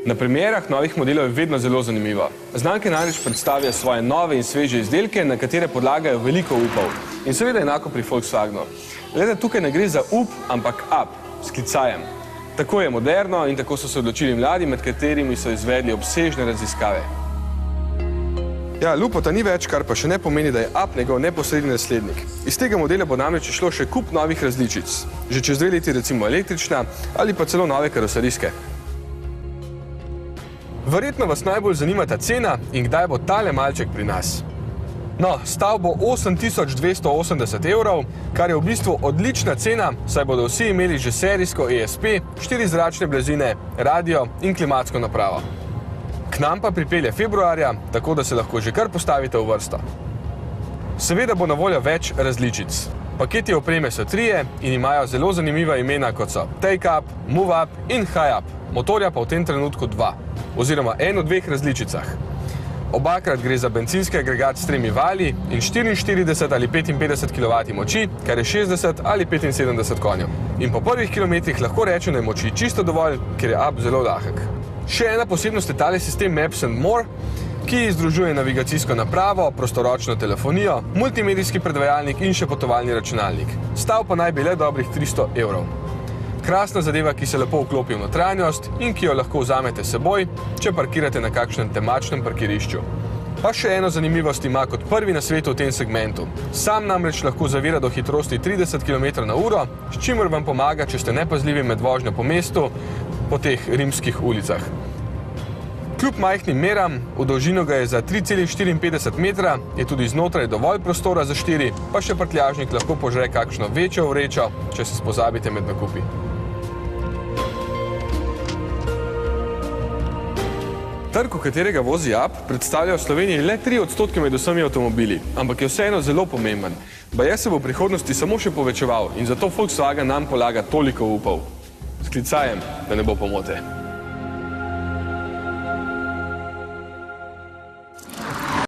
Na premierah novih modelov je vedno zelo zanimivo. Znamke namreč predstavijo svoje nove in sveže izdelke, na katere podlagajo veliko upov. In seveda enako pri Volkswagenu. Le da tukaj ne gre za up, ampak up, s klicajem. Tako je moderno in tako so se odločili mladi, med katerimi so izvedli obsežne raziskave. Ja, Lupota ni več, kar pa še ne pomeni, da je up njegov neposredni naslednik. Iz tega modela bo namreč išlo še kup novih različic. Že čez 2 leti recimo električna ali pa celo nove karoserijske. Verjetno vas najbolj zanima ta cena in kdaj bo tale malček pri nas. No, stal bo 8280 evrov, kar je v bistvu odlična cena, saj bodo vsi imeli že serijsko ESP, 4 zračne blazine, radio in klimatsko napravo. K nam pa pripelje februarja, tako da se lahko že kar postavite v vrsto. Seveda bo na voljo več različic. Paketi opreme so 3 in imajo zelo zanimiva imena, kot so Take Up, Move Up in High Up, motorja pa v tem trenutku 2, oziroma en v 2 različicah. Obakrat gre za bencinski agregat s 3 vali in 44 ali 55 kW moči, kar je 60 ali 75 konjev. In po prvih kilometrih lahko rečem, da je moči čisto dovolj, ker je up zelo lahek. Še ena posebnost je tale sistem Maps & More, ki združuje navigacijsko napravo, prostoročno telefonijo, multimedijski predvajalnik in še potovalni računalnik. Stal pa naj bi le dobrih 300 evrov. Krasna zadeva, ki se lepo vklopi v notranjost in ki jo lahko vzamete s seboj, če parkirate na kakšnem temačnem parkirišču. Pa še eno zanimivost ima kot prvi na svetu v tem segmentu. Sam namreč lahko zavira do hitrosti 30 km/h, s čimer vam pomaga, če ste nepazljivi med vožnjo po mestu, po teh rimskih ulicah. Kljub majhnim meram, v dolžino ga je za 3,54 metra, je tudi znotraj dovolj prostora za 4, pa še prtljažnik lahko požre kakšno večjo vrečo, če se spozabite med nakupi. Trg, v katerega vozi up, predstavlja v Sloveniji le 3% med vsemi avtomobili, ampak je vseeno zelo pomemben. Baje se bo v prihodnosti samo še povečeval in zato Volkswagen nam polaga toliko upov. S klicajem, da ne bo pomote.